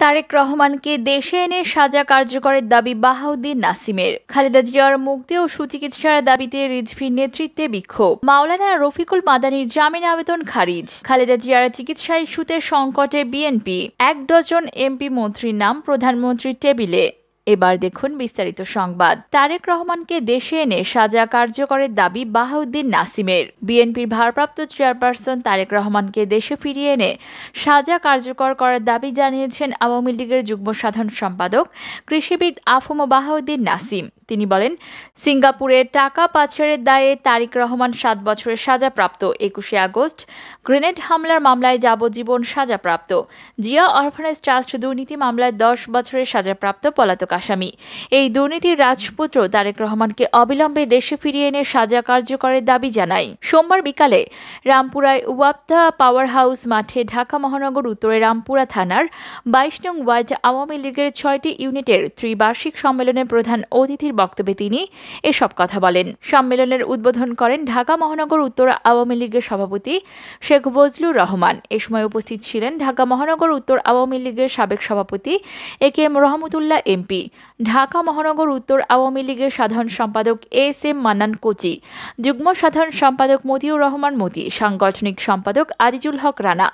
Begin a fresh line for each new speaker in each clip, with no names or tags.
তারেক রহমানকে দেশে এনে সাজা কার্যকরের দাবি বাহাউদ্দিন নাসিমের। খালেদা জিয়ার মুক্তি ও সুচিকিৎসার দাবিতে রিজভির নেতৃত্বে বিক্ষোভ। মাওলানা রফিকুল মাদানির জামিন আবেদন খারিজ। খালেদা জিয়ার চিকিৎসা ইস্যুতে সংকটে বিএনপি। ১ ডজন এমপি মন্ত্রীর নাম প্রধানমন্ত্রীর টেবিলে। এবার দেখুন বিস্তারিত সংবাদ। তারেক রহমানকে দেশে এনে সাজা কার্যকরের দাবি বাহাউদ্দিন নাসিমের। বিএনপির ভারপ্রাপ্ত চেয়ারপারসন তারেক রহমানকে দেশে ফিরিয়ে এনে সাজা কার্যকর করার দাবি জানিয়েছেন আওয়ামী লীগের যুগ্ম সাধারণ সম্পাদক কৃষিবিদ আফম বাহাউদ্দিন নাসিম। তিনি বলেন, সিঙ্গাপুরে টাকা পাচারের দায়ে তারেক রহমান ৭ বছরের সাজাপ্রাপ্ত। ২১শে আগস্ট গ্রেনেড হামলার মামলায় যাবজ্জীবন সাজাপ্রাপ্ত। জিয়া অরফানেজ ট্রাস্ট দুর্নীতি মামলায় ১০ বছরের সাজাপ্রাপ্ত পলাতক আসামি। এই দুর্নীতির রাজপুত্র তারেক রহমানকে অবিলম্বে দেশে ফিরিয়ে এনে সাজা কার্যকরের দাবি জানায়। সোমবার বিকালে রামপুরায় ওয়াপদা পাওয়ার হাউস মাঠে ঢাকা মহানগর উত্তরে রামপুরা থানার ২২ নং ওয়ার্ড আওয়ামী লীগের ৬টি ইউনিটের ত্রিবার্ষিক সম্মেলনে প্রধান অতিথির বক্তব্যে তিনি এসব কথা বলেন। সম্মেলনের উদ্বোধন করেন ঢাকা মহানগর উত্তর আওয়ামী লীগের সভাপতি শেখ ফজলুর রহমান। এ সময় উপস্থিত ছিলেন ঢাকা মহানগর উত্তর আওয়ামী লীগের সাবেক সভাপতি AK রহমতুল্লাহ MP, ঢাকা মহানগর উত্তর আওয়ামী লীগের সাধারণ সম্পাদক SM মান্নান কোচি, যুগ্ম সাধারণ সম্পাদক মতিউর রহমান মতি, সাংগঠনিক সম্পাদক আজিজুল হক রানা,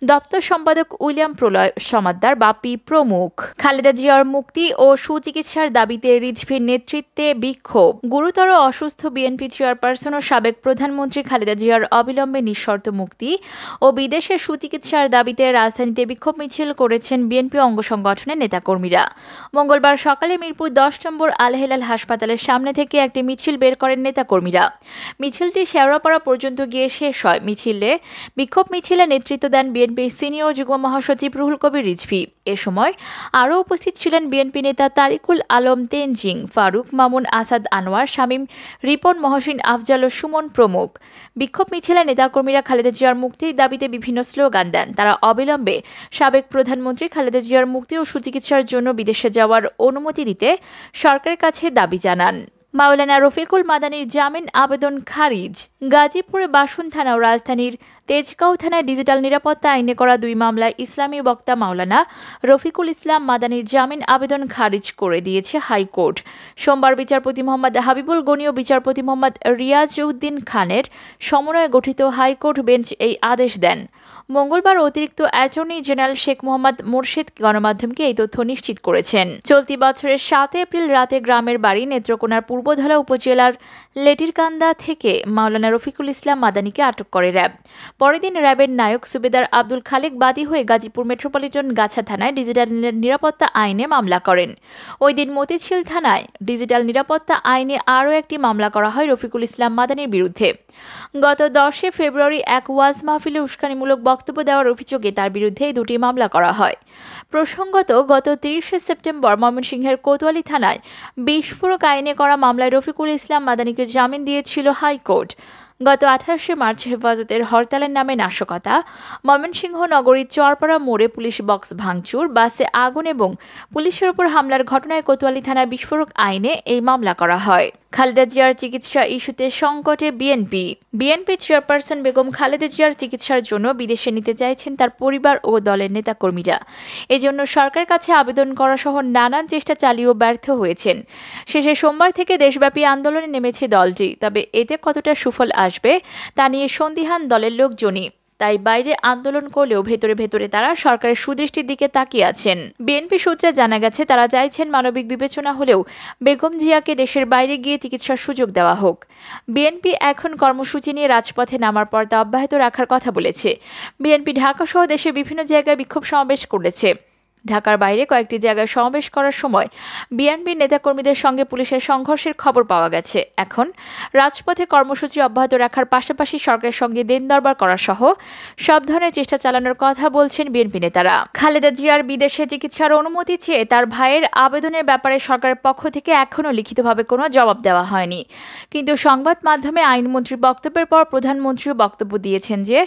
দপ্তর সম্পাদক উইলিয়াম প্রলয় সমাদ্দার বাপি প্রমুখ। খালেদা জিয়ার মুক্তি ও সুচিকিৎসার দাবিতে রিজভির নেতৃত্বে বিক্ষোভ। গুরুতর অসুস্থ বিএনপি চেয়ারপারসন ও সাবেক প্রধানমন্ত্রী খালেদা জিয়ার অবিলম্বে নিঃশর্ত মুক্তি ও বিদেশে সুচিকিৎসার দাবিতে রাজধানীতে বিক্ষোভ মিছিল করেছেন বিএনপি অঙ্গ সংগঠনের নেতাকর্মীরা। মঙ্গলবার সকালে মিরপুর ১০ নম্বর আল হেলাল হাসপাতালের সামনে থেকে একটি মিছিল বের করেন নেতাকর্মীরা। মিছিলটি শেওড়াপাড়া পর্যন্ত গিয়ে শেষ হয়। বিক্ষোভ মিছিলে নেতৃত্ব দেন বিএনপির সিনিয়র যুগ্ম মহাসচিব রুহুল কবির রিজভী। এ সময় আরও উপস্থিত ছিলেন বিএনপি নেতা তারিকুল আলম তেনজিং, ফারুক মামুন, আসাদ আনোয়ার, শামীম, রিপন, মহসিন, আফজাল ও সুমন প্রমুখ। বিক্ষোভ মিছিলে নেতাকর্মীরা খালেদা জিয়ার মুক্তির দাবিতে বিভিন্ন স্লোগান দেন। তারা অবিলম্বে সাবেক প্রধানমন্ত্রী খালেদা জিয়ার মুক্তি ও সুচিকিৎসার জন্য বিদেশে যাওয়ার অনুমতি দিতে সরকারের কাছে দাবি জানান। মাওলানা রফিকুল মাদানির জামিন আবেদন খারিজ। গাজীপুরে বাসন থানা ও রাজধানীর তেজগাঁও থানায় ডিজিটাল নিরাপত্তা আইনে করা ২ মামলায় ইসলামী বক্তা মাওলানা রফিকুল ইসলাম মাদানির জামিন আবেদন খারিজ করে দিয়েছে হাইকোর্ট। সোমবার বিচারপতি মোহাম্মদ হাবিবুল গনি ও বিচারপতি মোহাম্মদ রিয়াজউদ্দিন খানের সমন্বয়ে গঠিত হাইকোর্ট বেঞ্চ এই আদেশ দেন। মঙ্গলবার অতিরিক্ত অ্যাটর্নি জেনারেল শেখ মোহাম্মদ মোরশেদ গণমাধ্যমকে এই তথ্য নিশ্চিত করেছেন। চলতি বছরের ৭ এপ্রিল রাতে গ্রামের বাড়ি নেত্রকোনার পূর্বধলা উপজেলার লেটিরকান্দা থেকে মাওলানা রফিকুল ইসলাম মাদানিকে আটক করে র্যাব। পরের দিন র্যাবের নায়ক সুবেদার আব্দুল খালেক বাদী হয়ে গাজীপুর মেট্রোপলিটন গাছা থানায় ডিজিটাল নিরাপত্তা আইনে মামলা করেন। ওই দিন মতিঝিল থানায় ডিজিটাল নিরাপত্তা আইনে আরও একটি মামলা করা হয় রফিকুল ইসলাম মাদানির বিরুদ্ধে। গত ১০ ফেব্রুয়ারি এক ওয়াজ মাহফিলে উস্কানিমূলক বক্তব্য দেওয়ার অভিযোগে তার বিরুদ্ধে এই ২টি মামলা করা হয়। প্রসঙ্গত, গত ৩০ সেপ্টেম্বর ময়মনসিংহের কোতোয়ালি থানায় বিস্ফোরক আইনে করা মামলায় রফিকুল ইসলাম মাদানিকে জামিন দিয়েছিল হাইকোর্ট। গত ২৮ মার্চ হেফাজতের হরতালের নামে নাশকতা, ময়মনসিংহ নগরীর চরপাড়া মোড়ে পুলিশ বক্স ভাঙচুর, বাসে আগুন এবং পুলিশের ওপর হামলার ঘটনায় কোতোয়ালি থানায় বিস্ফোরক আইনে এই মামলা করা হয়। খালেদা জিয়ার চিকিৎসা ইস্যুতে সংকটে বিএনপি চেয়ারপারসন বেগম খালেদা জিয়ার চিকিৎসার জন্য বিদেশে নিতে চাইছেন তার পরিবার ও দলের নেতাকর্মীরা। এজন্য সরকারের কাছে আবেদন করা সহ নানান চেষ্টা চালিয়েও ব্যর্থ হয়েছেন। শেষে সোমবার থেকে দেশব্যাপী আন্দোলনে নেমেছে দলটি। তবে এতে কতটা সুফল আসবে তা নিয়ে সন্দিহান দলের লোকজনই। তাই বাইরে আন্দোলন করলেও ভেতরে তারা সরকারের সুদৃষ্টির দিকে তাকিয়ে আছেন। বিএনপি সূত্রে জানা গেছে, তারা চাইছেন মানবিক বিবেচনা হলেও বেগম জিয়াকে দেশের বাইরে গিয়ে চিকিৎসার সুযোগ দেওয়া হোক। বিএনপি এখন কর্মসূচি নিয়ে রাজপথে নামার পর তা অব্যাহত রাখার কথা বলেছে। বিএনপি ঢাকা সহ দেশের বিভিন্ন জায়গায় বিক্ষোভ সমাবেশ করেছে। ঢাকার বাইরে কয়েকটি জায়গায় সমাবেশ করার সময় বিএনপি নেতাকর্মীদের সঙ্গে পুলিশের সংঘর্ষের খবর পাওয়া গেছে। এখন রাজপথে কর্মসূচি অব্যাহত রাখার পাশাপাশি সরকারের সঙ্গে দেন দরবার করা সহ সব ধরনের চেষ্টা চালানোর কথা বলছেন বিএনপি নেতারা। খালেদা জিয়ার বিদেশে চিকিৎসার অনুমতি চেয়ে তার ভাইয়ের আবেদনের ব্যাপারে সরকারের পক্ষ থেকে এখনও লিখিতভাবে কোনো জবাব দেওয়া হয়নি। কিন্তু সংবাদ মাধ্যমে আইনমন্ত্রীর বক্তব্যের পর প্রধানমন্ত্রীও বক্তব্য দিয়েছেন যে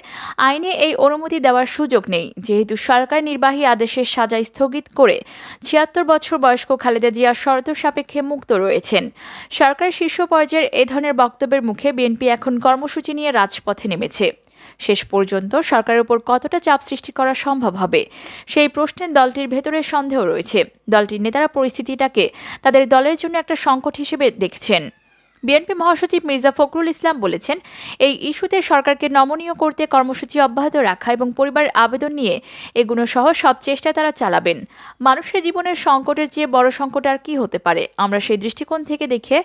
আইনে এই অনুমতি দেওয়ার সুযোগ নেই, যেহেতু সরকার নির্বাহী আদেশের সাজা স্থগিত করে ৭৬ বছর বয়স্ক খালেদা জিয়া শর্ত সাপেক্ষে মুক্ত রয়েছেন। সরকারের শীর্ষ পর্যায়ের এ ধরনের বক্তব্যের মুখে বিএনপি এখন কর্মসূচি নিয়ে রাজপথে নেমেছে। শেষ পর্যন্ত সরকারের উপর কতটা চাপ সৃষ্টি করা সম্ভব হবে সেই প্রশ্নে দলটির ভেতরে সন্দেহ রয়েছে। দলটির নেতারা পরিস্থিতিটাকে তাদের দলের জন্য একটা সংকট হিসেবে দেখছেন। বিএনপি মহাসচিব মির্জা ফখরুল ইসলাম বলেছেন, এই ইস্যুতে সরকারকে নমনীয় করতে কর্মসূচি অব্যাহত রাখা এবং পরিবারের আবেদন নিয়ে এগুলো সহ সব চেষ্টা তারা চালাবেন। মানুষের জীবনের সংকটের চেয়ে বড় সংকট আর কি হতে পারে? আমরা সেই দৃষ্টিকোণ থেকে দেখে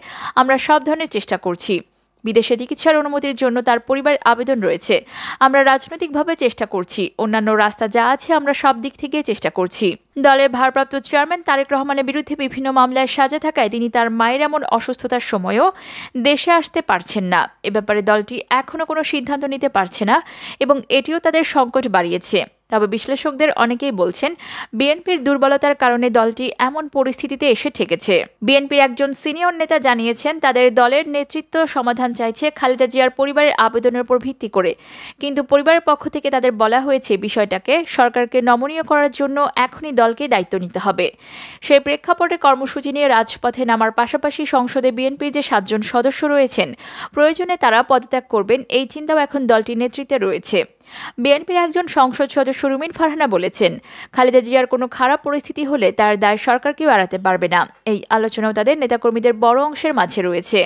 আমরা সব ধরনের চেষ্টা করছি। বিদেশে চিকিৎসার অনুমতির জন্য তার পরিবারের আবেদন রয়েছে। আমরা রাজনৈতিকভাবে চেষ্টা করছি। অন্যান্য রাস্তা যা আছে আমরা সব দিক থেকে চেষ্টা করছি। দলের ভারপ্রাপ্ত চেয়ারম্যান তারেক রহমানের বিরুদ্ধে বিভিন্ন মামলায় সাজা থাকায় তিনি তার মায়ের এমন অসুস্থতার সময়ও দেশে আসতে পারছেন না। এ ব্যাপারে দলটি এখনও কোনো সিদ্ধান্ত নিতে পারছে না এবং এটিও তাদের সংকট বাড়িয়েছে। তবে বিশ্লেষকদের অনেকেই বলছেন, বিএনপির দুর্বলতার কারণে দলটি এমন পরিস্থিতিতে এসে ঠেকেছে। বিএনপির একজন সিনিয়র নেতা জানিয়েছেন, তাদের দলের নেতৃত্ব সমাধান চাইছে খালেদা জিয়ার পরিবারের আবেদনের উপর ভিত্তি করে, কিন্তু পরিবারের পক্ষ থেকে তাদের বলা হয়েছে বিষয়টাকে সরকারকে নমনীয় করার জন্য এখনই দলকে দায়িত্ব নিতে হবে। সেই প্রেক্ষাপটে কর্মসূচি নিয়ে রাজপথে নামার পাশাপাশি সংসদে বিএনপির যে 7 জন সদস্য রয়েছেন, প্রয়োজনে তারা পদত্যাগ করবেন এই চিন্তাও এখন দলটির নেতৃত্বে রয়েছে। বিএনপির একজন সংসদ সদস্য রুমিন ফারহানা বলেছেন, খালেদা জিয়ার কোনো খারাপ পরিস্থিতি হলে তার দায় সরকারকেও এড়াতে পারবে না। এই আলোচনাও তাদের নেতাকর্মীদের বড় অংশের মাঝে রয়েছে।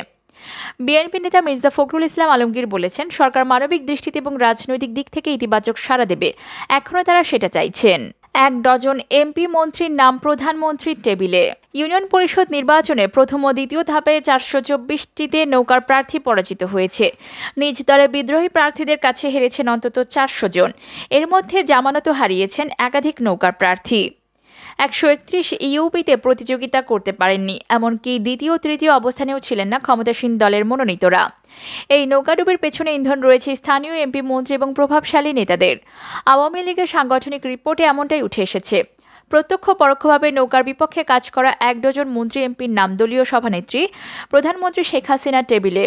বিএনপি নেতা মির্জা ফখরুল ইসলাম আলমগীর বলেছেন, সরকার মানবিক দৃষ্টিতে এবং রাজনৈতিক দিক থেকে ইতিবাচক সাড়া দেবে। এখনও তারা সেটা চাইছেন। 1 ডজন এমপি মন্ত্রীর নাম প্রধানমন্ত্রীর টেবিলে। ইউনিয়ন পরিষদ নির্বাচনে প্রথম ও দ্বিতীয় ধাপে 424টিতে নৌকার প্রার্থী পরাজিত হয়েছে। নিজ দলে বিদ্রোহী প্রার্থীদের কাছে হেরেছেন অন্তত 400 জন। এর মধ্যে জামানতও হারিয়েছেন একাধিক নৌকার প্রার্থী। 131 ইউপিতে প্রতিযোগিতা করতে পারেননি, এমনকি দ্বিতীয় তৃতীয় অবস্থানেও ছিলেন না ক্ষমতাসীন দলের মনোনীতরা। এই নৌকাডুবির পেছনে ইন্ধন রয়েছে স্থানীয় এমপি মন্ত্রী এবং প্রভাবশালী নেতাদের। আওয়ামী লীগের সাংগঠনিক রিপোর্টে এমনটাই উঠে এসেছে। প্রত্যক্ষ পরোক্ষভাবে নৌকার বিপক্ষে কাজ করা 1 ডজন মন্ত্রী এমপির নাম দলীয় সভানেত্রী প্রধানমন্ত্রী শেখ হাসিনার টেবিলে।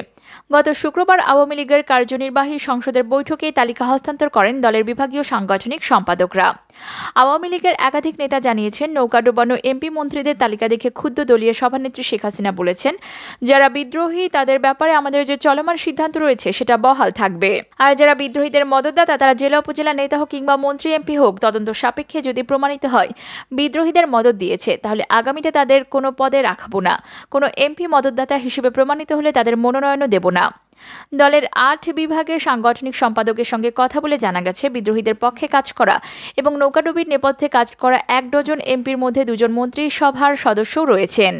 গত শুক্রবার আওয়ামী লীগের কার্যনির্বাহী সংসদের বৈঠকে তালিকা হস্তান্তর করেন দলের বিভাগীয় সাংগঠনিক সম্পাদকরা। আওয়ামী লীগের একাধিক নেতা জানিয়েছেন, নৌকা ডোবানো এমপি মন্ত্রীদের তালিকা দেখে ক্ষুব্ধ দলীয় সভানেত্রী শেখ হাসিনা বলেছেন, যারা বিদ্রোহী তাদের ব্যাপারে আমাদের যে চলমান সিদ্ধান্ত রয়েছে সেটা বহাল থাকবে। আর যারা বিদ্রোহীদের মদতদাতা তারা জেলা উপজেলা নেতা হোক কিংবা মন্ত্রী এমপি হোক, তদন্ত সাপেক্ষে যদি প্রমাণিত হয় বিদ্রোহীদের মদত দিয়েছে, তাহলে আগামীতে তাদের কোনো পদে রাখবো না। কোনো এমপি মদতদাতা হিসেবে প্রমাণিত হলে তাদের মনোনয়নও দেব না। দলের 8 বিভাগের সাংগঠনিক সম্পাদকের সঙ্গে কথা বলে জানা গেছে, বিদ্রোহীদের পক্ষে কাজ করা এবং নৌকাডুবির নেপথ্যে কাজ করা 1 ডজন এমপির মধ্যে 2 জন মন্ত্রিসভার সদস্যও রয়েছেন।